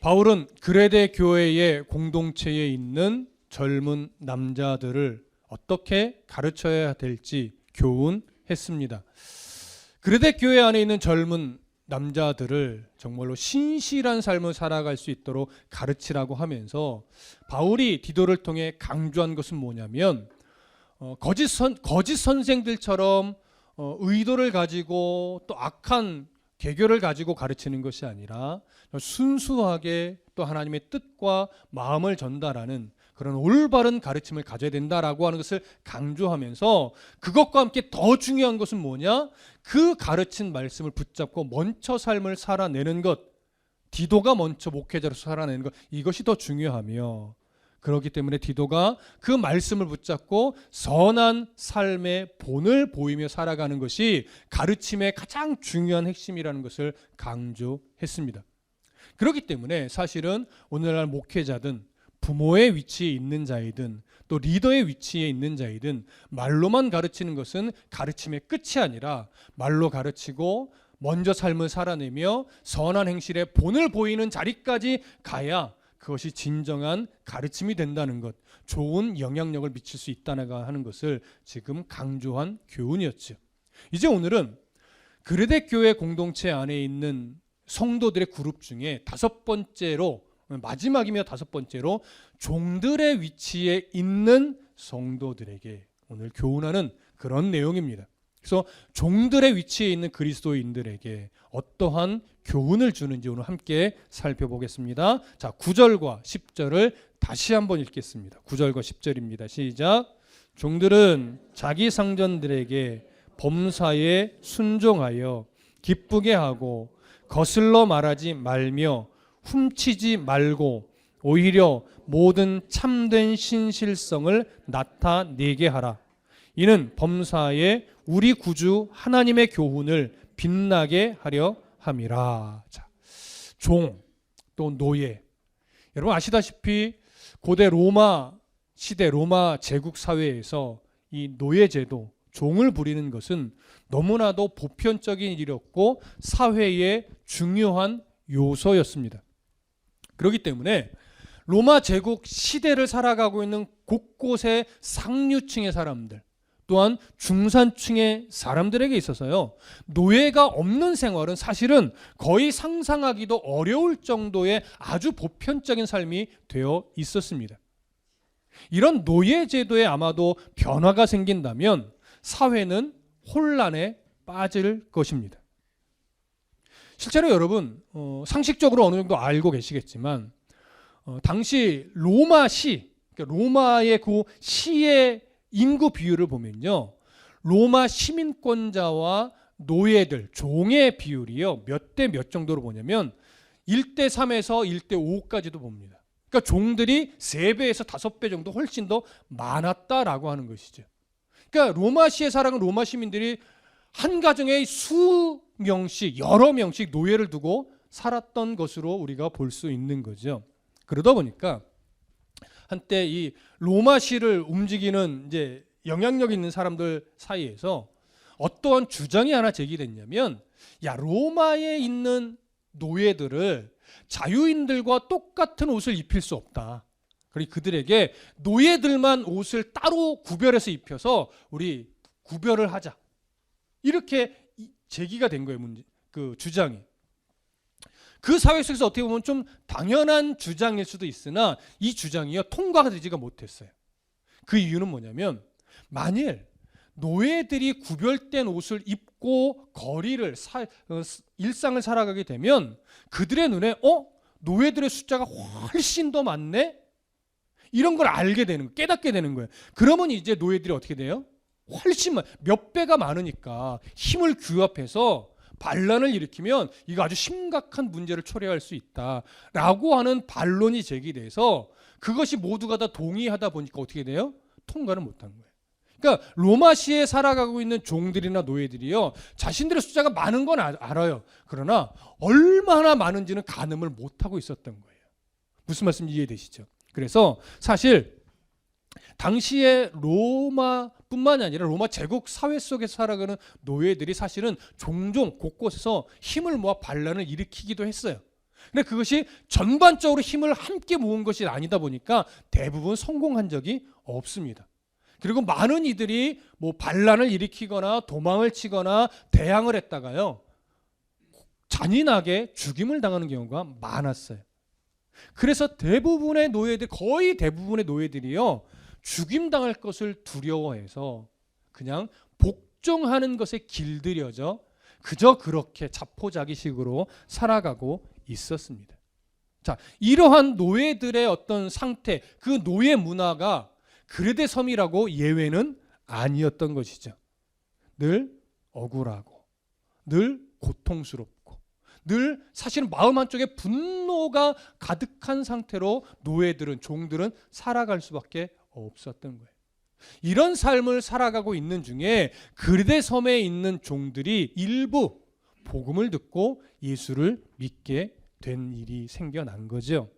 바울은 그레데 교회의 공동체에 있는 젊은 남자들을 어떻게 가르쳐야 될지 교훈했습니다. 그레데 교회 안에 있는 젊은 남자들을 정말로 신실한 삶을 살아갈 수 있도록 가르치라고 하면서 바울이 디도를 통해 강조한 것은 뭐냐면 거짓 선생들처럼 의도를 가지고 또 악한 계교를 가지고 가르치는 것이 아니라 순수하게 또 하나님의 뜻과 마음을 전달하는 그런 올바른 가르침을 가져야 된다라고 하는 것을 강조하면서 그것과 함께 더 중요한 것은 뭐냐? 그 가르친 말씀을 붙잡고 먼저 삶을 살아내는 것, 디도가 먼저 목회자로서 살아내는 것, 이것이 더 중요하며, 그렇기 때문에 디도가 그 말씀을 붙잡고 선한 삶의 본을 보이며 살아가는 것이 가르침의 가장 중요한 핵심이라는 것을 강조했습니다. 그렇기 때문에 사실은 오늘날 목회자든 부모의 위치에 있는 자이든 또 리더의 위치에 있는 자이든 말로만 가르치는 것은 가르침의 끝이 아니라 말로 가르치고 먼저 삶을 살아내며 선한 행실의 본을 보이는 자리까지 가야 그것이 진정한 가르침이 된다는 것, 좋은 영향력을 미칠 수 있다는 하는 것을 지금 강조한 교훈이었죠. 이제 오늘은 그레데 교회 공동체 안에 있는 성도들의 그룹 중에 다섯 번째로, 마지막이며 다섯 번째로 종들의 위치에 있는 성도들에게 오늘 교훈하는 그런 내용입니다. 그래서 종들의 위치에 있는 그리스도인들에게 어떠한 교훈을 주는지 오늘 함께 살펴보겠습니다. 자, 9절과 10절을 다시 한번 읽겠습니다. 9절과 10절입니다. 시작. 종들은 자기 상전들에게 범사에 순종하여 기쁘게 하고 거슬러 말하지 말며 훔치지 말고 오히려 모든 참된 신실성을 나타내게 하라. 이는 범사에 우리 구주 하나님의 교훈을 빛나게 하려 함이라. 자, 종 또 노예. 여러분 아시다시피 고대 로마 시대 로마 제국 사회에서 이 노예 제도, 종을 부리는 것은 너무나도 보편적인 일이었고 사회의 중요한 요소였습니다. 그렇기 때문에 로마 제국 시대를 살아가고 있는 곳곳의 상류층의 사람들 또한 중산층의 사람들에게 있어서요, 노예가 없는 생활은 사실은 거의 상상하기도 어려울 정도의 아주 보편적인 삶이 되어 있었습니다. 이런 노예 제도에 아마도 변화가 생긴다면 사회는 혼란에 빠질 것입니다. 실제로 여러분 상식적으로 어느 정도 알고 계시겠지만 당시 로마시, 그러니까 로마의 그 시의 인구 비율을 보면요, 로마 시민권자와 노예들, 종의 비율이요 몇 대 몇 정도로 보냐면 1대 3에서 1대 5까지도 봅니다. 그러니까 종들이 3배에서 5배 정도 훨씬 더 많았다라고 하는 것이죠. 그러니까 로마시에 살아가는 로마 시민들이 한 가정에 수명씩, 여러 명씩 노예를 두고 살았던 것으로 우리가 볼 수 있는 거죠. 그러다 보니까 한때 이 로마시를 움직이는 이제 영향력 있는 사람들 사이에서 어떠한 주장이 하나 제기됐냐면, 야, 로마에 있는 노예들을 자유인들과 똑같은 옷을 입힐 수 없다. 그리고 그들에게 노예들만 옷을 따로 구별해서 입혀서 우리 구별을 하자. 이렇게 제기가 된 거예요, 그 주장이. 그 사회 속에서 어떻게 보면 좀 당연한 주장일 수도 있으나 이 주장이요 통과가 되지가 못했어요. 그 이유는 뭐냐면, 만일 노예들이 구별된 옷을 입고 거리를 일상을 살아가게 되면 그들의 눈에 노예들의 숫자가 훨씬 더 많네? 이런 걸 알게 되는 거예요. 깨닫게 되는 거예요. 그러면 이제 노예들이 어떻게 돼요? 훨씬 몇 배가 많으니까 힘을 규합해서 반란을 일으키면 이거 아주 심각한 문제를 초래할 수 있다라고 하는 반론이 제기돼서 그것이 모두가 다 동의하다 보니까 어떻게 돼요? 통과를 못한 거예요. 그러니까 로마시에 살아가고 있는 종들이나 노예들이요, 자신들의 숫자가 많은 건 알아요. 그러나 얼마나 많은지는 가늠을 못하고 있었던 거예요. 무슨 말씀인지 이해되시죠? 그래서 사실 당시에 로마뿐만이 아니라 로마 제국 사회 속에서 살아가는 노예들이 사실은 종종 곳곳에서 힘을 모아 반란을 일으키기도 했어요. 근데 그것이 전반적으로 힘을 함께 모은 것이 아니다 보니까 대부분 성공한 적이 없습니다. 그리고 많은 이들이 뭐 반란을 일으키거나 도망을 치거나 대항을 했다가요, 잔인하게 죽임을 당하는 경우가 많았어요. 그래서 대부분의 노예들, 거의 대부분의 노예들이요, 죽임당할 것을 두려워해서 그냥 복종하는 것에 길들여져 그저 그렇게 자포자기식으로 살아가고 있었습니다. 자, 이러한 노예들의 어떤 상태, 그 노예 문화가 그레데 섬이라고 예외는 아니었던 것이죠. 늘 억울하고, 늘 고통스럽고, 늘 사실은 마음 한쪽에 분노가 가득한 상태로 노예들은, 종들은 살아갈 수밖에 없었던 거예요. 이런 삶을 살아가고 있는 중에 그레데 섬에 있는 종들이 일부 복음을 듣고 예수를 믿게 된 일이 생겨난 거죠.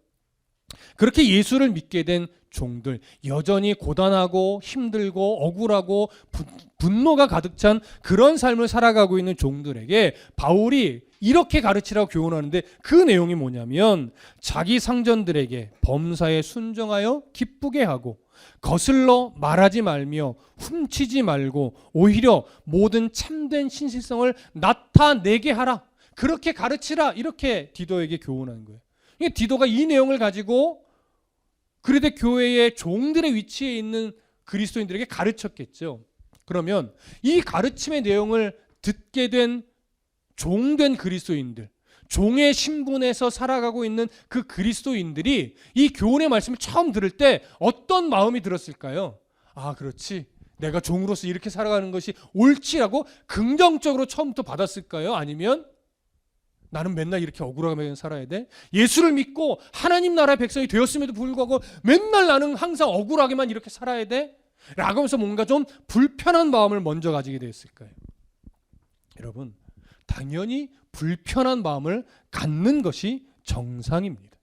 그렇게 예수를 믿게 된 종들, 여전히 고단하고 힘들고 억울하고 분노가 가득 찬 그런 삶을 살아가고 있는 종들에게 바울이 이렇게 가르치라고 교훈하는데, 그 내용이 뭐냐면 자기 상전들에게 범사에 순종하여 기쁘게 하고 거슬러 말하지 말며 훔치지 말고 오히려 모든 참된 신실성을 나타내게 하라, 그렇게 가르치라, 이렇게 디도에게 교훈하는 거예요. 디도가 이 내용을 가지고 그레데 교회의 종들의 위치에 있는 그리스도인들에게 가르쳤겠죠. 그러면 이 가르침의 내용을 듣게 된 종된 그리스도인들, 종의 신분에서 살아가고 있는 그 그리스도인들이 이 교훈의 말씀을 처음 들을 때 어떤 마음이 들었을까요? 아, 그렇지, 내가 종으로서 이렇게 살아가는 것이 옳지라고 긍정적으로 처음부터 받았을까요? 아니면 나는 맨날 이렇게 억울하게 살아야 돼? 예수를 믿고 하나님 나라의 백성이 되었음에도 불구하고 맨날 나는 항상 억울하게만 이렇게 살아야 돼? 라고 하면서 뭔가 좀 불편한 마음을 먼저 가지게 됐을까요? 여러분, 당연히 불편한 마음을 갖는 것이 정상입니다.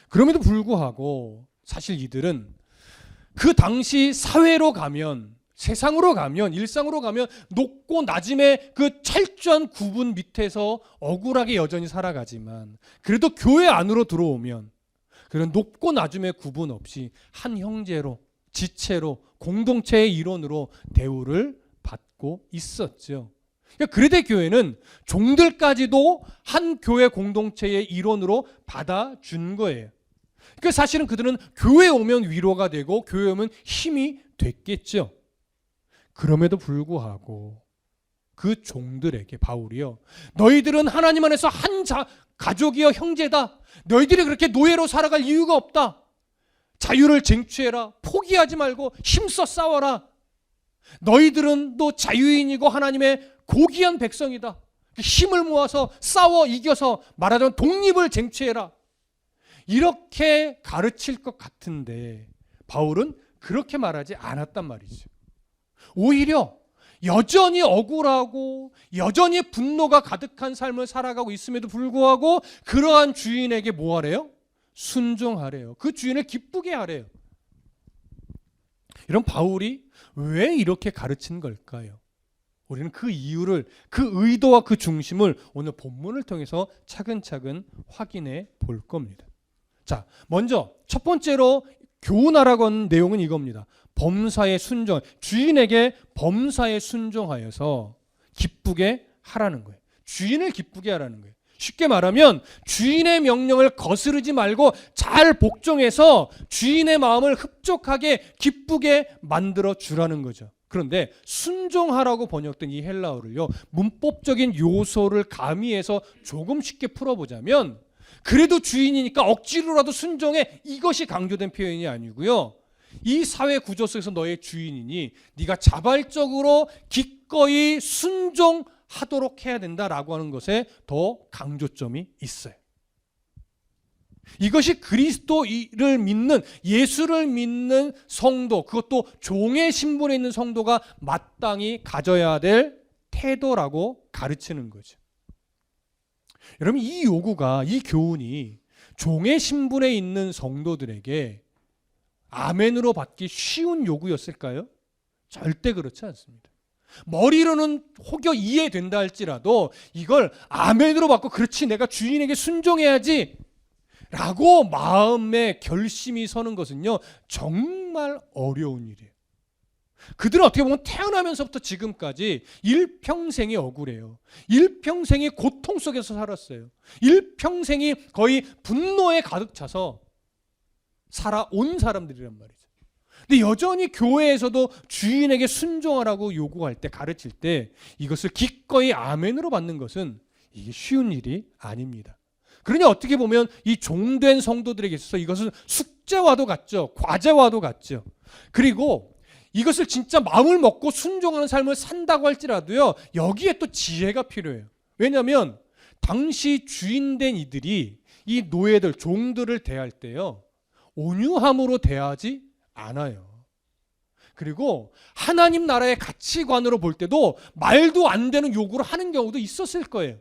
그럼에도 불구하고 사실 이들은 그 당시 사회로 가면, 세상으로 가면, 일상으로 가면 높고 낮음의 그 철저한 구분 밑에서 억울하게 여전히 살아가지만, 그래도 교회 안으로 들어오면 그런 높고 낮음의 구분 없이 한 형제로, 지체로, 공동체의 일원으로 대우를 받고 있었죠. 그러니까 그레데 교회는 종들까지도 한 교회 공동체의 일원으로 받아준 거예요. 그러니까 사실은 그들은 교회에 오면 위로가 되고 교회에 오면 힘이 됐겠죠. 그럼에도 불구하고 그 종들에게 바울이요, 너희들은 하나님 안에서 한 가족이여 형제다. 너희들이 그렇게 노예로 살아갈 이유가 없다. 자유를 쟁취해라. 포기하지 말고 힘써 싸워라. 너희들은 또 자유인이고 하나님의 고귀한 백성이다. 힘을 모아서 싸워 이겨서 말하자면 독립을 쟁취해라. 이렇게 가르칠 것 같은데 바울은 그렇게 말하지 않았단 말이죠. 오히려 여전히 억울하고 여전히 분노가 가득한 삶을 살아가고 있음에도 불구하고 그러한 주인에게 뭐 하래요? 순종하래요. 그 주인을 기쁘게 하래요. 이런 바울이 왜 이렇게 가르친 걸까요? 우리는 그 이유를, 그 의도와 그 중심을 오늘 본문을 통해서 차근차근 확인해 볼 겁니다. 자, 먼저 첫 번째로 교훈하라고 하는 내용은 이겁니다. 범사에 순종, 주인에게 범사에 순종하여서 기쁘게 하라는 거예요. 주인을 기쁘게 하라는 거예요. 쉽게 말하면 주인의 명령을 거스르지 말고 잘 복종해서 주인의 마음을 흡족하게 기쁘게 만들어 주라는 거죠. 그런데 순종하라고 번역된 이 헬라어를요, 문법적인 요소를 가미해서 조금 쉽게 풀어보자면, 그래도 주인이니까 억지로라도 순종해, 이것이 강조된 표현이 아니고요, 이 사회 구조 속에서 너의 주인이니 네가 자발적으로 기꺼이 순종하도록 해야 된다라고 하는 것에 더 강조점이 있어요. 이것이 그리스도를 믿는, 예수를 믿는 성도, 그것도 종의 신분에 있는 성도가 마땅히 가져야 될 태도라고 가르치는 거죠. 여러분, 이 요구가, 이 교훈이 종의 신분에 있는 성도들에게 아멘으로 받기 쉬운 요구였을까요? 절대 그렇지 않습니다. 머리로는 혹여 이해된다 할지라도 이걸 아멘으로 받고 그렇지 내가 주인에게 순종해야지 라고 마음에 결심이 서는 것은요 정말 어려운 일이에요. 그들은 어떻게 보면 태어나면서부터 지금까지 일평생이 억울해요. 일평생이 고통 속에서 살았어요. 일평생이 거의 분노에 가득 차서 살아온 사람들이란 말이죠. 근데 여전히 교회에서도 주인에게 순종하라고 요구할 때, 가르칠 때 이것을 기꺼이 아멘으로 받는 것은 이게 쉬운 일이 아닙니다. 그러니 어떻게 보면 이 종된 성도들에게 있어서 이것은 숙제와도 같죠. 과제와도 같죠. 그리고 이것을 진짜 마음을 먹고 순종하는 삶을 산다고 할지라도요, 여기에 또 지혜가 필요해요. 왜냐하면 당시 주인된 이들이 이 노예들, 종들을 대할 때요, 온유함으로 대하지 않아요. 그리고 하나님 나라의 가치관으로 볼 때도 말도 안 되는 요구를 하는 경우도 있었을 거예요.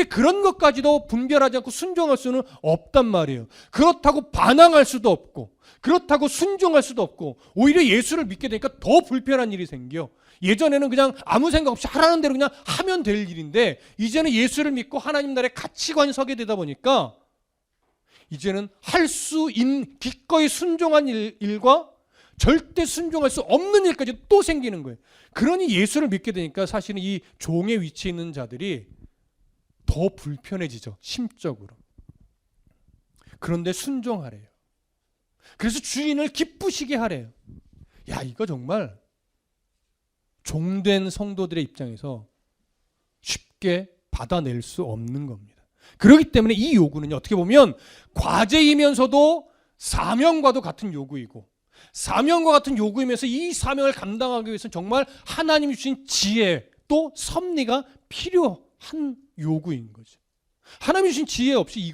그런 것까지도 분별하지 않고 순종할 수는 없단 말이에요. 그렇다고 반항할 수도 없고, 그렇다고 순종할 수도 없고, 오히려 예수를 믿게 되니까 더 불편한 일이 생겨. 예전에는 그냥 아무 생각 없이 하라는 대로 그냥 하면 될 일인데, 이제는 예수를 믿고 하나님 나라의 가치관이 서게 되다 보니까 이제는 할 수 있는 기꺼이 순종한 일과 절대 순종할 수 없는 일까지 또 생기는 거예요. 그러니 예수를 믿게 되니까 사실은 이 종의 위치에 있는 자들이 더 불편해지죠. 심적으로. 그런데 순종하래요. 그래서 주인을 기쁘시게 하래요. 야, 이거 정말 종된 성도들의 입장에서 쉽게 받아낼 수 없는 겁니다. 그렇기 때문에 이 요구는 어떻게 보면 과제이면서도 사명과도 같은 요구이고, 사명과 같은 요구이면서 이 사명을 감당하기 위해서는 정말 하나님이 주신 지혜 또 섭리가 필요한 요구인 거죠. 하나님이 주신 지혜 없이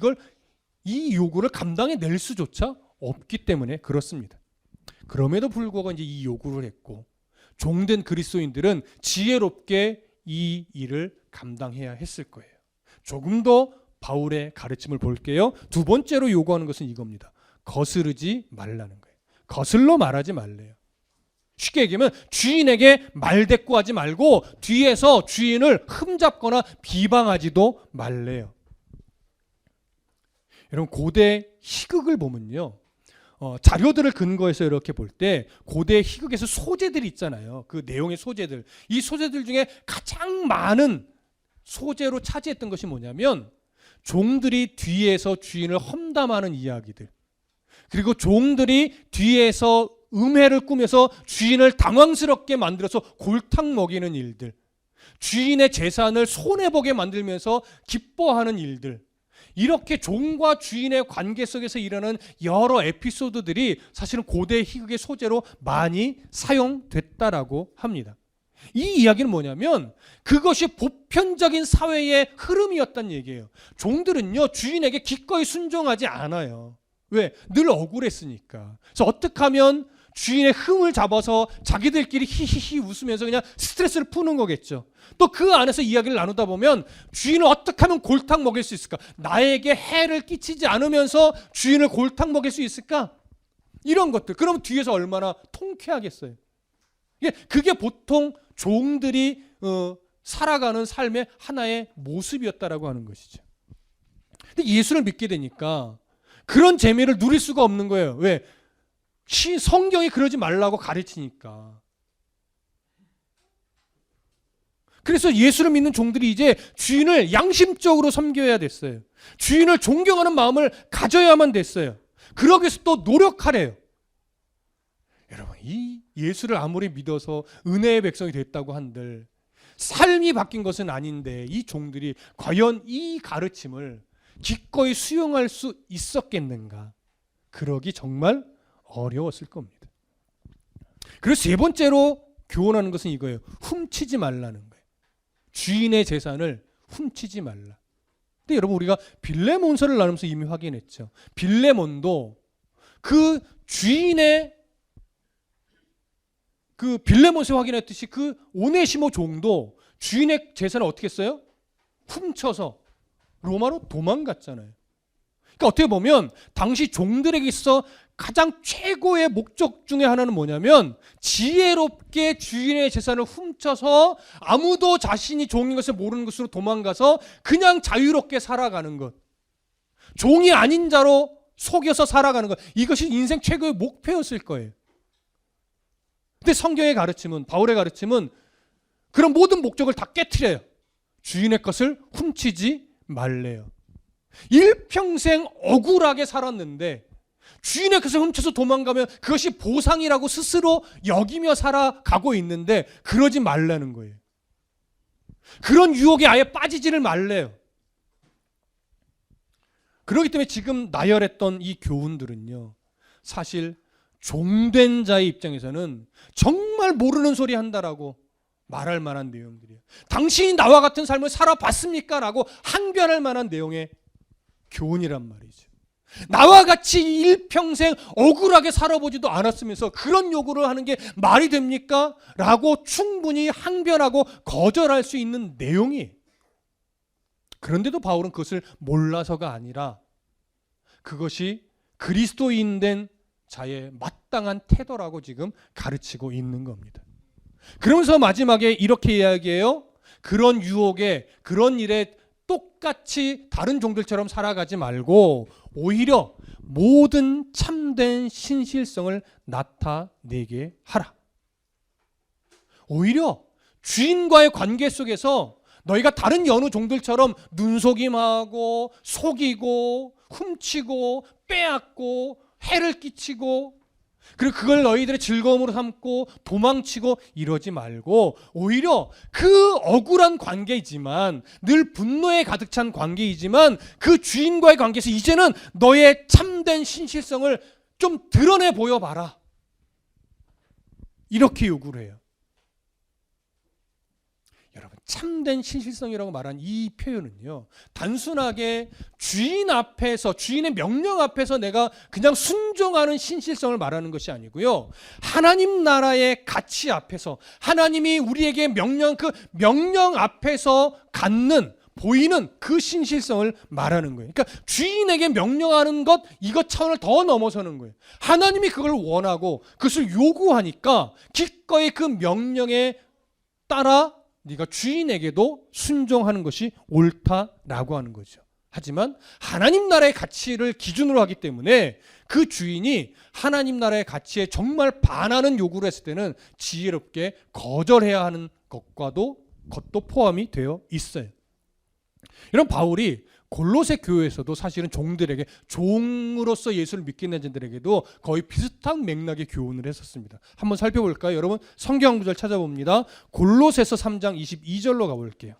이 요구를 감당해낼 수조차 없기 때문에 그렇습니다. 그럼에도 불구하고 이제 이 요구를 했고, 종된 그리스도인들은 지혜롭게 이 일을 감당해야 했을 거예요. 조금 더 바울의 가르침을 볼게요. 두 번째로 요구하는 것은 이겁니다. 거스르지 말라는 거예요. 거슬러 말하지 말래요. 쉽게 얘기하면 주인에게 말대꾸하지 말고 뒤에서 주인을 흠잡거나 비방하지도 말래요. 여러분, 고대 희극을 보면요, 자료들을 근거해서 이렇게 볼 때 고대 희극에서 소재들이 있잖아요. 그 내용의 소재들. 이 소재들 중에 가장 많은 소재로 차지했던 것이 뭐냐면 종들이 뒤에서 주인을 험담하는 이야기들, 그리고 종들이 뒤에서 음해를 꾸며서 주인을 당황스럽게 만들어서 골탕 먹이는 일들, 주인의 재산을 손해보게 만들면서 기뻐하는 일들, 이렇게 종과 주인의 관계 속에서 일어나는 여러 에피소드들이 사실은 고대 희극의 소재로 많이 사용됐다라고 합니다. 이 이야기는 뭐냐면 그것이 보편적인 사회의 흐름이었단 얘기예요. 종들은요, 주인에게 기꺼이 순종하지 않아요. 왜? 늘 억울했으니까. 그래서 어떻게 하면 주인의 흠을 잡아서 자기들끼리 히히히 웃으면서 그냥 스트레스를 푸는 거겠죠. 또 그 안에서 이야기를 나누다 보면 주인을 어떻게 하면 골탕 먹일 수 있을까? 나에게 해를 끼치지 않으면서 주인을 골탕 먹일 수 있을까? 이런 것들. 그러면 뒤에서 얼마나 통쾌하겠어요. 그게 보통 종들이 살아가는 삶의 하나의 모습이었다라고 하는 것이죠. 근데 예수를 믿게 되니까 그런 재미를 누릴 수가 없는 거예요. 왜? 성경이 그러지 말라고 가르치니까. 그래서 예수를 믿는 종들이 이제 주인을 양심적으로 섬겨야 됐어요. 주인을 존경하는 마음을 가져야만 됐어요. 그러기 위해서 또 노력하래요. 여러분, 이 예수를 아무리 믿어서 은혜의 백성이 됐다고 한들 삶이 바뀐 것은 아닌데 이 종들이 과연 이 가르침을 기꺼이 수용할 수 있었겠는가? 그러기 정말 어려웠을 겁니다. 그리고 세 번째로 교훈하는 것은 이거예요. 훔치지 말라는 거예요. 주인의 재산을 훔치지 말라. 근데 여러분, 우리가 빌레몬서를 나누면서 이미 확인했죠. 빌레몬도 그 주인의 그 빌레몬서 확인했듯이 그 오네시모 종도 주인의 재산을 어떻게 했어요? 훔쳐서 로마로 도망갔잖아요. 그러니까 어떻게 보면 당시 종들에게 있어 가장 최고의 목적 중에 하나는 뭐냐면 지혜롭게 주인의 재산을 훔쳐서 아무도 자신이 종인 것을 모르는 것으로 도망가서 그냥 자유롭게 살아가는 것. 종이 아닌 자로 속여서 살아가는 것. 이것이 인생 최고의 목표였을 거예요. 근데 성경의 가르침은, 바울의 가르침은 그런 모든 목적을 다 깨트려요. 주인의 것을 훔치지 말래요. 일평생 억울하게 살았는데 주인의 것을 훔쳐서 도망가면 그것이 보상이라고 스스로 여기며 살아가고 있는데 그러지 말라는 거예요. 그런 유혹에 아예 빠지지를 말래요. 그렇기 때문에 지금 나열했던 이 교훈들은요, 사실 종된 자의 입장에서는 정말 모르는 소리 한다라고 말할 만한 내용들이에요. 당신이 나와 같은 삶을 살아봤습니까? 라고 항변할 만한 내용의 교훈이란 말이죠. 나와 같이 일평생 억울하게 살아보지도 않았으면서 그런 요구를 하는 게 말이 됩니까? 라고 충분히 항변하고 거절할 수 있는 내용이에요. 그런데도 바울은 그것을 몰라서가 아니라 그것이 그리스도인 된 자의 마땅한 태도라고 지금 가르치고 있는 겁니다. 그러면서 마지막에 이렇게 이야기해요. 그런 유혹에, 그런 일에 똑같이 다른 종들처럼 살아가지 말고 오히려 모든 참된 신실성을 나타내게 하라. 오히려 주인과의 관계 속에서 너희가 다른 여느 종들처럼 눈속임하고 속이고 훔치고 빼앗고 해를 끼치고 그리고 그걸 너희들의 즐거움으로 삼고 도망치고 이러지 말고 오히려 그 억울한 관계이지만 늘 분노에 가득 찬 관계이지만 그 주인과의 관계에서 이제는 너의 참된 신실성을 좀 드러내 보여봐라. 이렇게 요구를 해요. 여러분, 참된 신실성이라고 말한 이 표현은요, 단순하게 주인 앞에서, 주인의 명령 앞에서 내가 그냥 순종하는 신실성을 말하는 것이 아니고요, 하나님 나라의 가치 앞에서 하나님이 우리에게 그 명령 앞에서 갖는, 보이는 그 신실성을 말하는 거예요. 그러니까 주인에게 명령하는 것, 이것 차원을 더 넘어서는 거예요. 하나님이 그걸 원하고 그것을 요구하니까 기꺼이 그 명령에 따라 네가 주인에게도 순종하는 것이 옳다라고 하는 거죠. 하지만 하나님 나라의 가치를 기준으로 하기 때문에 그 주인이 하나님 나라의 가치에 정말 반하는 요구를 했을 때는 지혜롭게 거절해야 하는 것도 포함이 되어 있어요. 이런 바울이 골로새 교회에서도 사실은 종들에게, 종으로서 예수를 믿게 된 자들에게도 거의 비슷한 맥락의 교훈을 했었습니다. 한번 살펴볼까요? 여러분, 성경 구절 찾아봅니다. 골로새서 3장 22절로 가볼게요.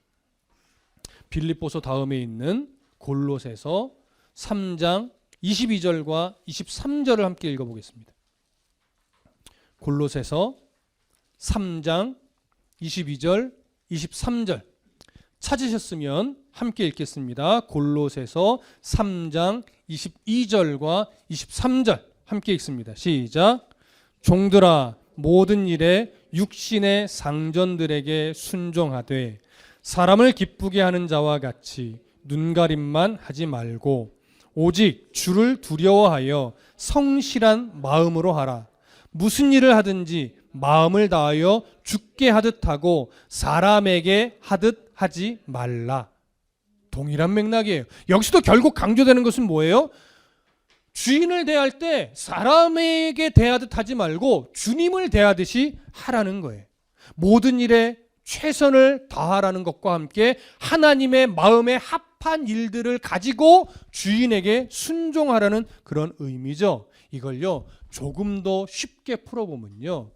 빌립보서 다음에 있는 골로새서 3장 22절과 23절을 함께 읽어보겠습니다. 골로새서 3장 22절, 23절 찾으셨으면 함께 읽겠습니다. 골로새서 3장 22절과 23절 함께 읽습니다. 시작. 종들아, 모든 일에 육신의 상전들에게 순종하되 사람을 기쁘게 하는 자와 같이 눈가림만 하지 말고 오직 주를 두려워하여 성실한 마음으로 하라. 무슨 일을 하든지 마음을 다하여 주께 하듯 하고 사람에게 하듯 하지 말라. 동일한 맥락이에요. 여기서도 결국 강조되는 것은 뭐예요? 주인을 대할 때 사람에게 대하듯 하지 말고 주님을 대하듯이 하라는 거예요. 모든 일에 최선을 다하라는 것과 함께 하나님의 마음에 합한 일들을 가지고 주인에게 순종하라는 그런 의미죠. 이걸요, 조금 더 쉽게 풀어보면요,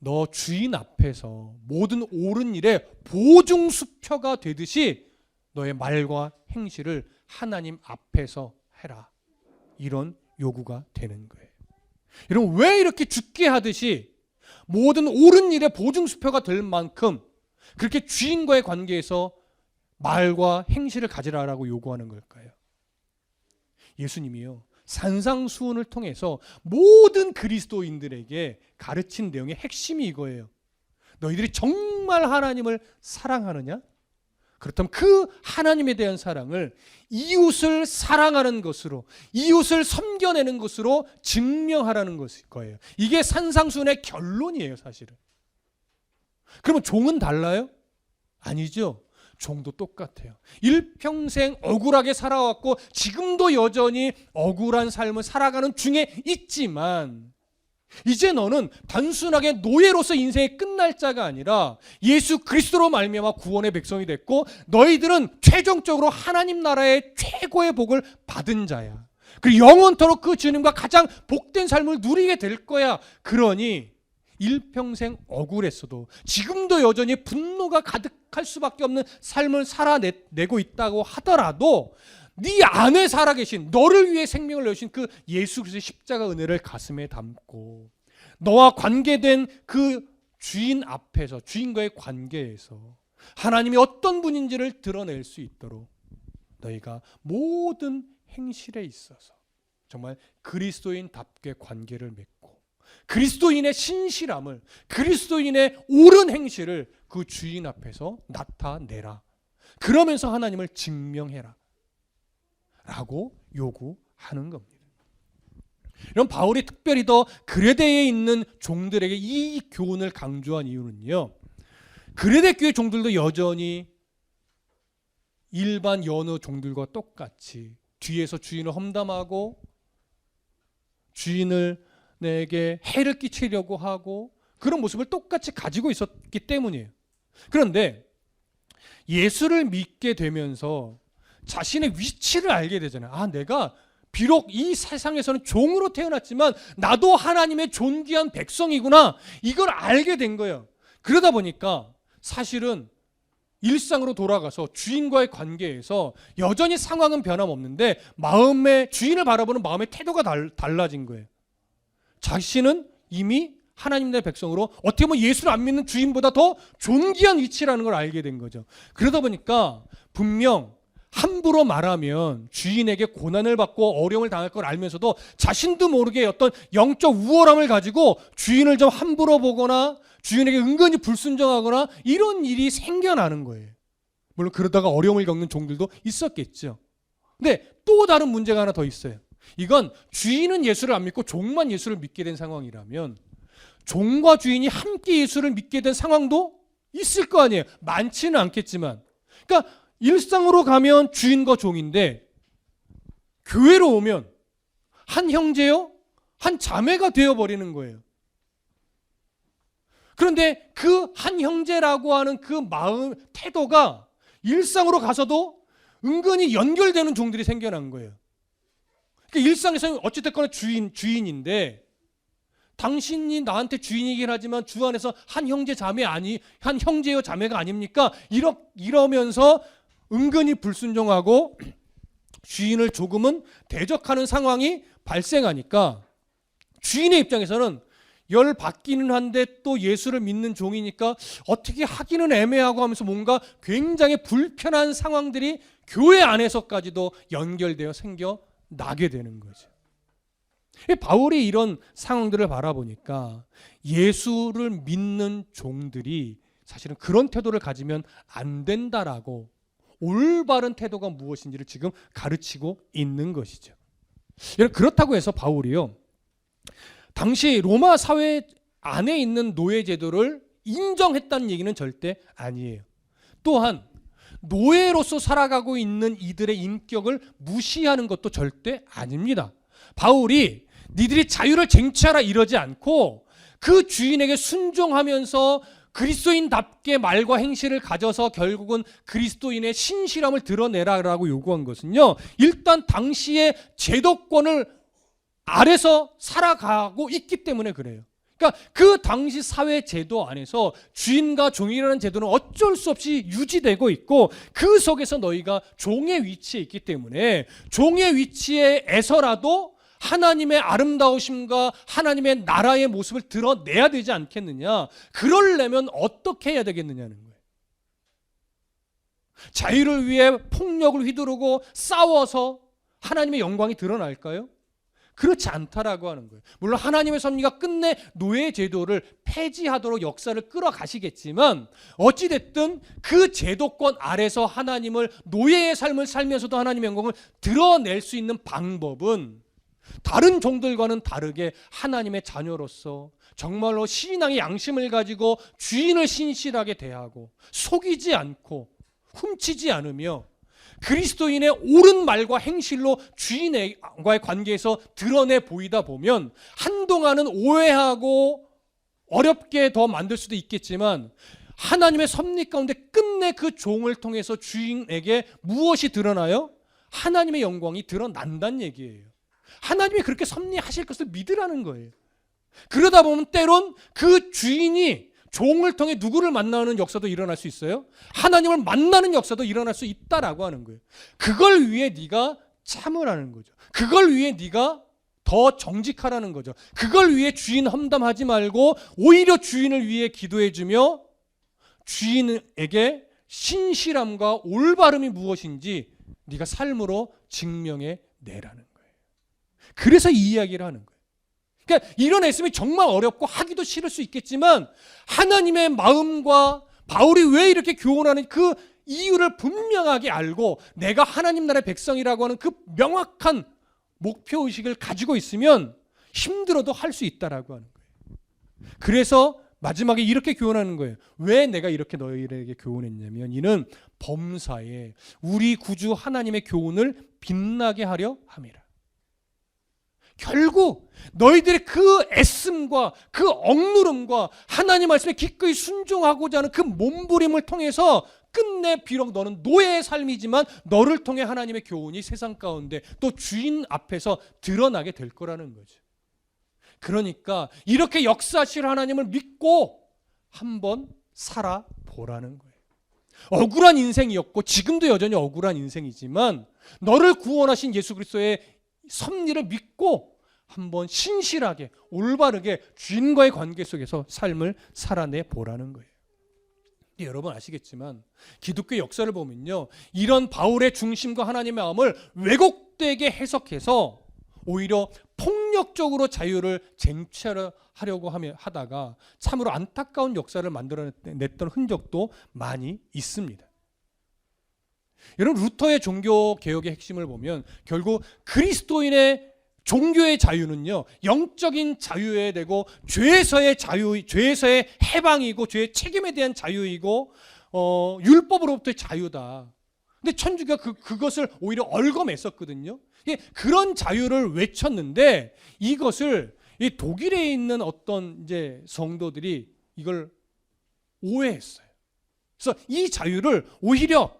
너 주인 앞에서 모든 옳은 일에 보증수표가 되듯이 너의 말과 행실을 하나님 앞에서 해라. 이런 요구가 되는 거예요. 여러분, 왜 이렇게 죽게 하듯이 모든 옳은 일에 보증수표가 될 만큼 그렇게 주인과의 관계에서 말과 행실을 가지라라고 요구하는 걸까요? 예수님이요, 산상수훈을 통해서 모든 그리스도인들에게 가르친 내용의 핵심이 이거예요. 너희들이 정말 하나님을 사랑하느냐? 그렇다면 그 하나님에 대한 사랑을 이웃을 사랑하는 것으로, 이웃을 섬겨내는 것으로 증명하라는 것일 거예요. 이게 산상수훈의 결론이에요, 사실은. 그러면 종은 달라요? 아니죠. 종도 똑같아요. 일평생 억울하게 살아왔고 지금도 여전히 억울한 삶을 살아가는 중에 있지만, 이제 너는 단순하게 노예로서 인생이 끝날 자가 아니라 예수 그리스도로 말미암아 구원의 백성이 됐고, 너희들은 최종적으로 하나님 나라의 최고의 복을 받은 자야. 그리고 영원토록 그 주님과 가장 복된 삶을 누리게 될 거야. 그러니 일평생 억울했어도 지금도 여전히 분노가 가득할 수밖에 없는 삶을 살아내고 있다고 하더라도, 네 안에 살아계신, 너를 위해 생명을 내신 그 예수 그리스도의 십자가 은혜를 가슴에 담고 너와 관계된 그 주인 앞에서, 주인과의 관계에서 하나님이 어떤 분인지를 드러낼 수 있도록 너희가 모든 행실에 있어서 정말 그리스도인답게 관계를 맺고 그리스도인의 신실함을, 그리스도인의 옳은 행실을 그 주인 앞에서 나타내라. 그러면서 하나님을 증명해라 라고 요구하는 겁니다. 이런 바울이 특별히 더 그레데에 있는 종들에게 이 교훈을 강조한 이유는요, 그레데 교회 종들도 여전히 일반 여느 종들과 똑같이 뒤에서 주인을 험담하고 주인에게 해를 끼치려고 하고 그런 모습을 똑같이 가지고 있었기 때문이에요. 그런데 예수를 믿게 되면서 자신의 위치를 알게 되잖아요. 아, 내가 비록 이 세상에서는 종으로 태어났지만 나도 하나님의 존귀한 백성이구나, 이걸 알게 된 거예요. 그러다 보니까 사실은 일상으로 돌아가서 주인과의 관계에서 여전히 상황은 변함없는데 마음의, 주인을 바라보는 마음의 태도가 달라진 거예요. 자신은 이미 하나님의 백성으로 어떻게 보면 예수를 안 믿는 주인보다 더 존귀한 위치라는 걸 알게 된 거죠. 그러다 보니까 분명 함부로 말하면 주인에게 고난을 받고 어려움을 당할 걸 알면서도 자신도 모르게 어떤 영적 우월함을 가지고 주인을 좀 함부로 보거나 주인에게 은근히 불순종하거나 이런 일이 생겨나는 거예요. 물론 그러다가 어려움을 겪는 종들도 있었겠죠. 근데 또 다른 문제가 하나 더 있어요. 이건 주인은 예수를 안 믿고 종만 예수를 믿게 된 상황이라면 종과 주인이 함께 예수를 믿게 된 상황도 있을 거 아니에요. 많지는 않겠지만. 그러니까 일상으로 가면 주인과 종인데 교회로 오면 한 형제요, 한 자매가 되어버리는 거예요. 그런데 그 한 형제라고 하는 그 마음, 태도가 일상으로 가서도 은근히 연결되는 종들이 생겨난 거예요. 그러니까 일상에서는 어찌됐거나 주인인데 당신이 나한테 주인이긴 하지만 주 안에서 한 형제 자매 한 형제요 자매가 아닙니까? 이러면서 은근히 불순종하고 주인을 조금은 대적하는 상황이 발생하니까 주인의 입장에서는 열 받기는 한데 또 예수를 믿는 종이니까 어떻게 하기는 애매하고 하면서 뭔가 굉장히 불편한 상황들이 교회 안에서까지도 연결되어 생겨나게 되는 거죠. 바울이 이런 상황들을 바라보니까 예수를 믿는 종들이 사실은 그런 태도를 가지면 안 된다라고 올바른 태도가 무엇인지를 지금 가르치고 있는 것이죠. 그렇다고 해서 바울이요, 당시 로마 사회 안에 있는 노예 제도를 인정했다는 얘기는 절대 아니에요. 또한 노예로서 살아가고 있는 이들의 인격을 무시하는 것도 절대 아닙니다. 바울이 니들이 자유를 쟁취하라 이러지 않고 그 주인에게 순종하면서 그리스도인답게 말과 행실을 가져서 결국은 그리스도인의 신실함을 드러내라라고 요구한 것은요, 일단 당시의 제도권을 아래서 살아가고 있기 때문에 그래요. 그러니까 그 당시 사회 제도 안에서 주인과 종이라는 제도는 어쩔 수 없이 유지되고 있고 그 속에서 너희가 종의 위치에 있기 때문에 종의 위치에서라도 하나님의 아름다우심과 하나님의 나라의 모습을 드러내야 되지 않겠느냐. 그러려면 어떻게 해야 되겠느냐는 거예요. 자유를 위해 폭력을 휘두르고 싸워서 하나님의 영광이 드러날까요? 그렇지 않다라고 하는 거예요. 물론 하나님의 섭리가 끝내 노예 제도를 폐지하도록 역사를 끌어가시겠지만 어찌됐든 그 제도권 아래서 하나님을 노예의 삶을 살면서도 하나님의 영광을 드러낼 수 있는 방법은 다른 종들과는 다르게 하나님의 자녀로서 정말로 신앙의 양심을 가지고 주인을 신실하게 대하고 속이지 않고 훔치지 않으며 그리스도인의 옳은 말과 행실로 주인과의 관계에서 드러내 보이다 보면 한동안은 오해하고 어렵게 더 만들 수도 있겠지만 하나님의 섭리 가운데 끝내 그 종을 통해서 주인에게 무엇이 드러나요? 하나님의 영광이 드러난다는 얘기예요. 하나님이 그렇게 섭리하실 것을 믿으라는 거예요. 그러다 보면 때론 그 주인이 종을 통해 누구를 만나는 역사도 일어날 수 있어요. 하나님을 만나는 역사도 일어날 수 있다라고 하는 거예요. 그걸 위해 네가 참으라는 거죠. 그걸 위해 네가 더 정직하라는 거죠. 그걸 위해 주인 험담하지 말고 오히려 주인을 위해 기도해주며 주인에게 신실함과 올바름이 무엇인지 네가 삶으로 증명해 내라는 거예요. 그래서 이 이야기를 하는 거예요. 그러니까 이런 말씀이 정말 어렵고 하기도 싫을 수 있겠지만 하나님의 마음과 바울이 왜 이렇게 교훈하는 그 이유를 분명하게 알고 내가 하나님 나라의 백성이라고 하는 그 명확한 목표의식을 가지고 있으면 힘들어도 할 수 있다라고 하는 거예요. 그래서 마지막에 이렇게 교훈하는 거예요. 왜 내가 이렇게 너희에게 교훈했냐면 이는 범사에 우리 구주 하나님의 교훈을 빛나게 하려 함이라. 결국 너희들의 그 애씀과 그 억누름과 하나님 말씀에 기꺼이 순종하고자 하는 그 몸부림을 통해서 끝내 비록 너는 노예의 삶이지만 너를 통해 하나님의 교훈이 세상 가운데 또 주인 앞에서 드러나게 될 거라는 거죠. 그러니까 이렇게 역사하실 하나님을 믿고 한번 살아보라는 거예요. 억울한 인생이었고 지금도 여전히 억울한 인생이지만 너를 구원하신 예수 그리스도의 섭리를 믿고 한번 신실하게 올바르게 주인과의 관계 속에서 삶을 살아내 보라는 거예요. 여러분 아시겠지만 기독교 역사를 보면요, 이런 바울의 중심과 하나님의 마음을 왜곡되게 해석해서 오히려 폭력적으로 자유를 쟁취하려고 하다가 참으로 안타까운 역사를 만들어냈던 흔적도 많이 있습니다. 여러분 루터의 종교개혁의 핵심을 보면 결국 그리스도인의 종교의 자유는요, 영적인 자유에 되고 죄에서의 자유, 죄에서의 해방이고 죄의 책임에 대한 자유이고 율법으로부터의 자유다. 근데 천주교가 그것을 오히려 얽어맸었거든요. 그런 자유를 외쳤는데 이것을 이 독일에 있는 어떤 이제 성도들이 이걸 오해했어요. 그래서 이 자유를 오히려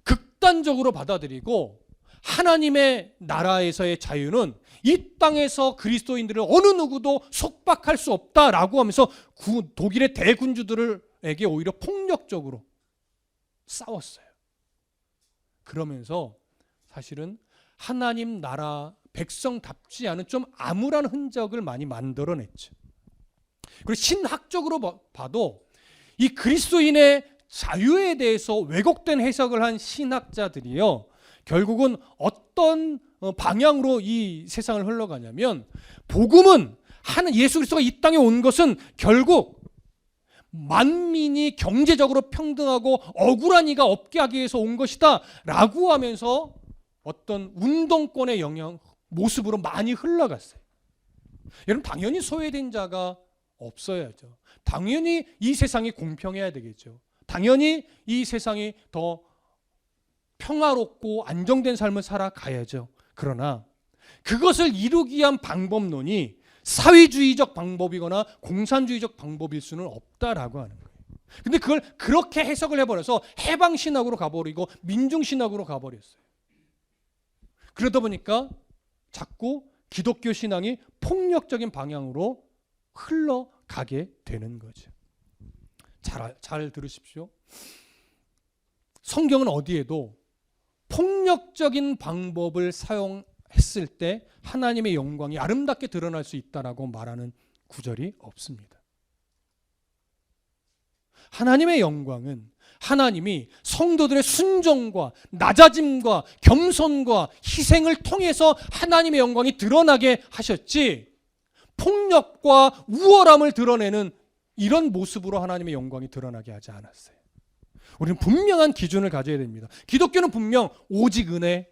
극단적으로 받아들이고 하나님의 나라에서의 자유는 이 땅에서 그리스도인들을 어느 누구도 속박할 수 없다라고 하면서 독일의 대군주들에게 오히려 폭력적으로 싸웠어요. 그러면서 사실은 하나님 나라 백성답지 않은 좀 암울한 흔적을 많이 만들어냈죠. 그리고 신학적으로 봐도 이 그리스도인의 자유에 대해서 왜곡된 해석을 한 신학자들이요, 결국은 어떤 방향으로 이 세상을 흘러가냐면 복음은 예수 그리스도가 이 땅에 온 것은 결국 만민이 경제적으로 평등하고 억울한 이가 없게 하기 위해서 온 것이다 라고 하면서 어떤 운동권의 모습으로 많이 흘러갔어요. 여러분 당연히 소외된 자가 없어야죠. 당연히 이 세상이 공평해야 되겠죠. 당연히 이 세상이 더 평화롭고 안정된 삶을 살아가야죠. 그러나 그것을 이루기 위한 방법론이 사회주의적 방법이거나 공산주의적 방법일 수는 없다라고 하는 거예요. 근데 그걸 그렇게 해석을 해버려서 해방신학으로 가버리고 민중신학으로 가버렸어요. 그러다 보니까 자꾸 기독교 신앙이 폭력적인 방향으로 흘러가게 되는 거죠. 잘 들으십시오. 성경은 어디에도 폭력적인 방법을 사용했을 때 하나님의 영광이 아름답게 드러날 수 있다라고 말하는 구절이 없습니다. 하나님의 영광은 하나님이 성도들의 순종과 낮아짐과 겸손과 희생을 통해서 하나님의 영광이 드러나게 하셨지, 폭력과 우월함을 드러내는 이런 모습으로 하나님의 영광이 드러나게 하지 않았어요. 우리는 분명한 기준을 가져야 됩니다. 기독교는 분명 오직 은혜,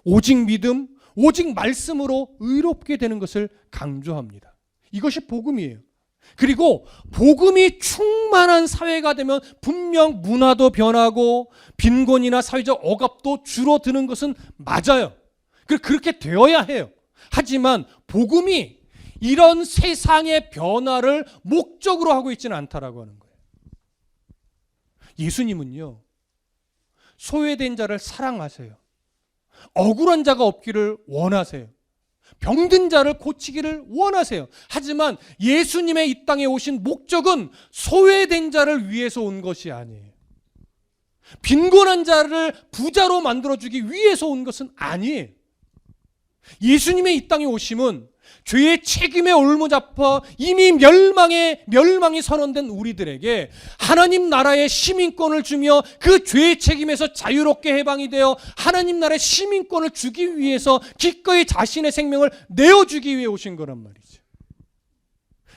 오직 믿음, 오직 말씀으로 의롭게 되는 것을 강조합니다. 이것이 복음이에요. 그리고 복음이 충만한 사회가 되면 분명 문화도 변하고 빈곤이나 사회적 억압도 줄어드는 것은 맞아요. 그렇게 되어야 해요. 하지만 복음이 이런 세상의 변화를 목적으로 하고 있지는 않다라고 하는 거예요. 예수님은요, 소외된 자를 사랑하세요. 억울한 자가 없기를 원하세요. 병든 자를 고치기를 원하세요. 하지만 예수님의 이 땅에 오신 목적은 소외된 자를 위해서 온 것이 아니에요. 빈곤한 자를 부자로 만들어주기 위해서 온 것은 아니에요. 예수님의 이 땅에 오심은 죄의 책임에 올무잡혀 이미 멸망이 선언된 우리들에게 하나님 나라의 시민권을 주며 그 죄의 책임에서 자유롭게 해방이 되어 하나님 나라의 시민권을 주기 위해서 기꺼이 자신의 생명을 내어주기 위해 오신 거란 말이죠.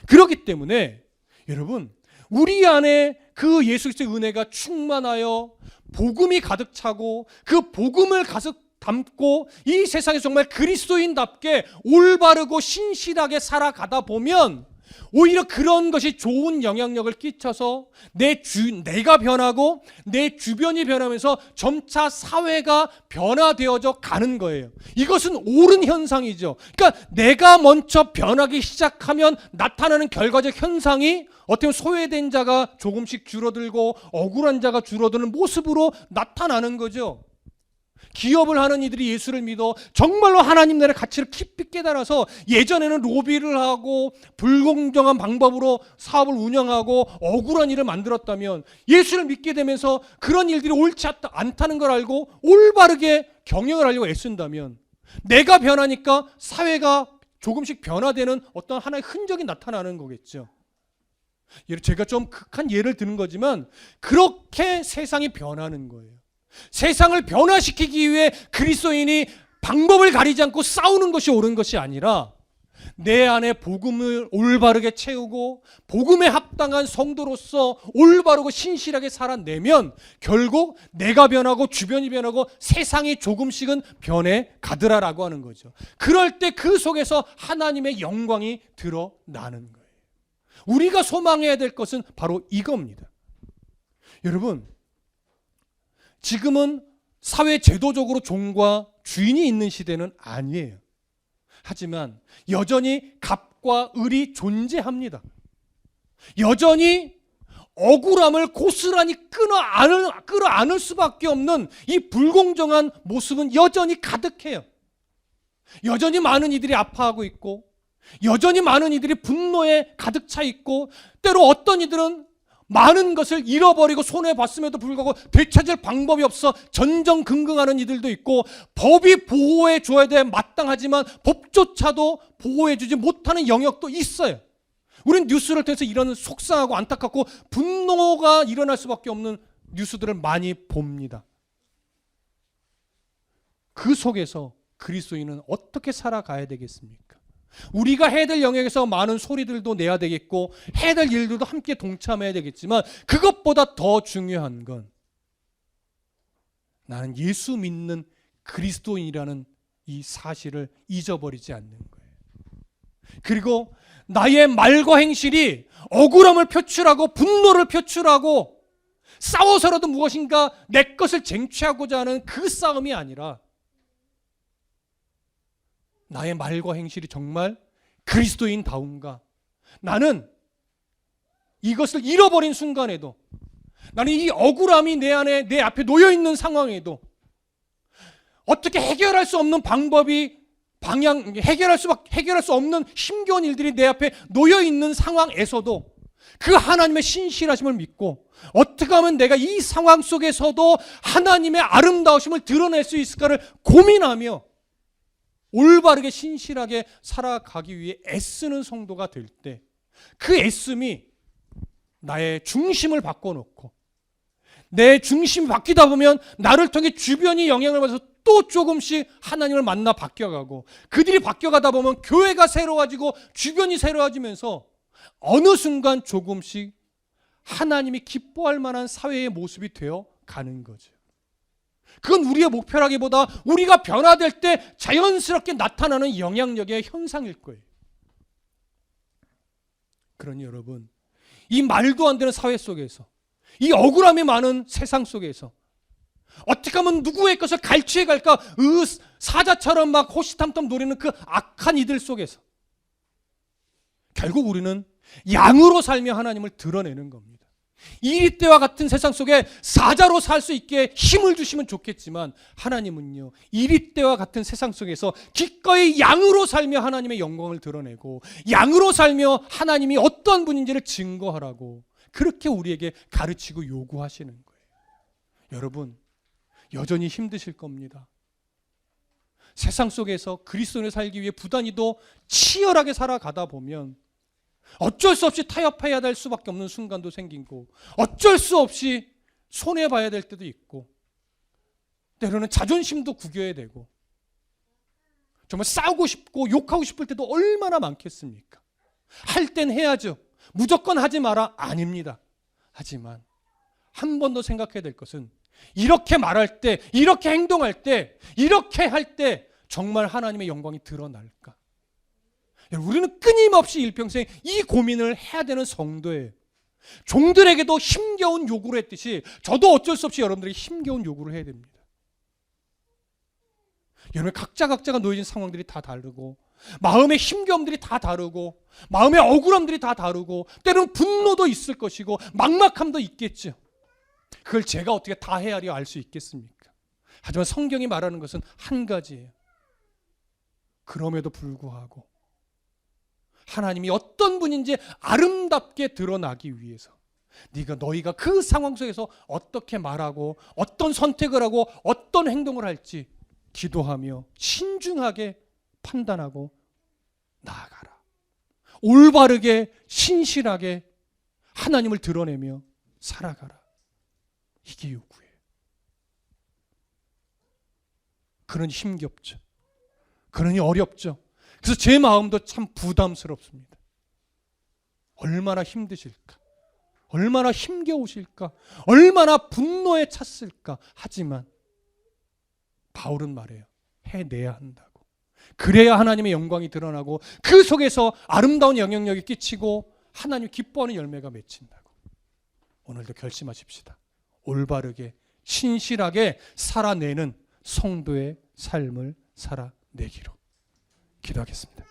그렇기 때문에 여러분, 우리 안에 그 예수 그리스도의 은혜가 충만하여 복음이 가득 차고 그 복음을 가득 담고 이 세상에 정말 그리스도인답게 올바르고 신실하게 살아가다 보면 오히려 그런 것이 좋은 영향력을 끼쳐서 내가 변하고 내 주변이 변하면서 점차 사회가 변화되어져 가는 거예요. 이것은 옳은 현상이죠. 그러니까 내가 먼저 변하기 시작하면 나타나는 결과적 현상이 어떻게 보면 소외된 자가 조금씩 줄어들고 억울한 자가 줄어드는 모습으로 나타나는 거죠. 기업을 하는 이들이 예수를 믿어 정말로 하나님 나라의 가치를 깊이 깨달아서 예전에는 로비를 하고 불공정한 방법으로 사업을 운영하고 억울한 일을 만들었다면 예수를 믿게 되면서 그런 일들이 옳지 않다는 걸 알고 올바르게 경영을 하려고 애쓴다면 내가 변하니까 사회가 조금씩 변화되는 어떤 하나의 흔적이 나타나는 거겠죠. 제가 좀 극한 예를 드는 거지만 그렇게 세상이 변하는 거예요. 세상을 변화시키기 위해 그리스도인이 방법을 가리지 않고 싸우는 것이 옳은 것이 아니라 내 안에 복음을 올바르게 채우고 복음에 합당한 성도로서 올바르고 신실하게 살아내면 결국 내가 변하고 주변이 변하고 세상이 조금씩은 변해 가더라라고 하는 거죠. 그럴 때 그 속에서 하나님의 영광이 드러나는 거예요. 우리가 소망해야 될 것은 바로 이겁니다. 여러분, 지금은 사회 제도적으로 종과 주인이 있는 시대는 아니에요. 하지만 여전히 갑과 을이 존재합니다. 여전히 억울함을 고스란히 끌어안을 수밖에 없는 이 불공정한 모습은 여전히 가득해요. 여전히 많은 이들이 아파하고 있고 여전히 많은 이들이 분노에 가득 차 있고 때로 어떤 이들은 많은 것을 잃어버리고 손해봤음에도 불구하고 되찾을 방법이 없어 전전긍긍하는 이들도 있고 법이 보호해 줘야 돼 마땅하지만 법조차도 보호해주지 못하는 영역도 있어요. 우리는 뉴스를 통해서 이런 속상하고 안타깝고 분노가 일어날 수밖에 없는 뉴스들을 많이 봅니다. 그 속에서 그리스도인은 어떻게 살아가야 되겠습니까? 우리가 해야 될 영역에서 많은 소리들도 내야 되겠고 해야 될 일들도 함께 동참해야 되겠지만 그것보다 더 중요한 건 나는 예수 믿는 그리스도인이라는 이 사실을 잊어버리지 않는 거예요. 그리고 나의 말과 행실이 억울함을 표출하고 분노를 표출하고 싸워서라도 무엇인가 내 것을 쟁취하고자 하는 그 싸움이 아니라 나의 말과 행실이 정말 그리스도인다운가? 나는 이것을 잃어버린 순간에도 나는 이 억울함이 내 안에 내 앞에 놓여있는 상황에도 어떻게 해결할 수 없는 방법이 해결할 수 없는 힘겨운 일들이 내 앞에 놓여있는 상황에서도 그 하나님의 신실하심을 믿고 어떻게 하면 내가 이 상황 속에서도 하나님의 아름다우심을 드러낼 수 있을까를 고민하며 올바르게 신실하게 살아가기 위해 애쓰는 성도가 될 때 그 애씀이 나의 중심을 바꿔놓고 내 중심이 바뀌다 보면 나를 통해 주변이 영향을 받아서 또 조금씩 하나님을 만나 바뀌어가고, 그들이 바뀌어가다 보면 교회가 새로워지고 주변이 새로워지면서 어느 순간 조금씩 하나님이 기뻐할 만한 사회의 모습이 되어 가는 거죠. 그건 우리의 목표라기보다 우리가 변화될 때 자연스럽게 나타나는 영향력의 현상일 거예요. 그러니 여러분, 이 말도 안 되는 사회 속에서, 이 억울함이 많은 세상 속에서 어떻게 하면 누구의 것을 갈취해 갈까 사자처럼 막 호시탐탐 노리는 그 악한 이들 속에서 결국 우리는 양으로 살며 하나님을 드러내는 겁니다. 이 때와 같은 세상 속에 사자로 살 수 있게 힘을 주시면 좋겠지만, 하나님은요, 이 때와 같은 세상 속에서 기꺼이 양으로 살며 하나님의 영광을 드러내고, 양으로 살며 하나님이 어떤 분인지를 증거하라고 그렇게 우리에게 가르치고 요구하시는 거예요. 여러분, 여전히 힘드실 겁니다. 세상 속에서 그리스도인을 살기 위해 부단히도 치열하게 살아가다 보면 어쩔 수 없이 타협해야 될 수밖에 없는 순간도 생기고, 어쩔 수 없이 손해봐야 될 때도 있고, 때로는 자존심도 구겨야 되고, 정말 싸우고 싶고 욕하고 싶을 때도 얼마나 많겠습니까? 할 땐 해야죠. 무조건 하지 마라, 아닙니다. 하지만 한 번 더 생각해야 될 것은, 이렇게 말할 때, 이렇게 행동할 때, 이렇게 할 때 정말 하나님의 영광이 드러날까? 우리는 끊임없이 일평생 이 고민을 해야 되는 성도예요. 종들에게도 힘겨운 요구를 했듯이 저도 어쩔 수 없이 여러분들에게 힘겨운 요구를 해야 됩니다. 여러분, 각자가 놓여진 상황들이 다 다르고, 마음의 힘겨움들이 다 다르고, 마음의 억울함들이 다 다르고, 때로는 분노도 있을 것이고 막막함도 있겠죠. 그걸 제가 어떻게 다 헤아려 알 수 있겠습니까? 하지만 성경이 말하는 것은 한 가지예요. 그럼에도 불구하고 하나님이 어떤 분인지 아름답게 드러나기 위해서 너희가 그 상황 속에서 어떻게 말하고 어떤 선택을 하고 어떤 행동을 할지 기도하며 신중하게 판단하고 나아가라. 올바르게 신실하게 하나님을 드러내며 살아가라. 이게 요구예요. 그러니 힘겹죠. 그러니 어렵죠. 그래서 제 마음도 참 부담스럽습니다. 얼마나 힘드실까? 얼마나 힘겨우실까? 얼마나 분노에 찼을까? 하지만 바울은 말해요. 해내야 한다고. 그래야 하나님의 영광이 드러나고 그 속에서 아름다운 영향력이 끼치고 하나님 기뻐하는 열매가 맺힌다고. 오늘도 결심하십시다. 올바르게 신실하게 살아내는 성도의 삶을 살아내기로. 기도하겠습니다.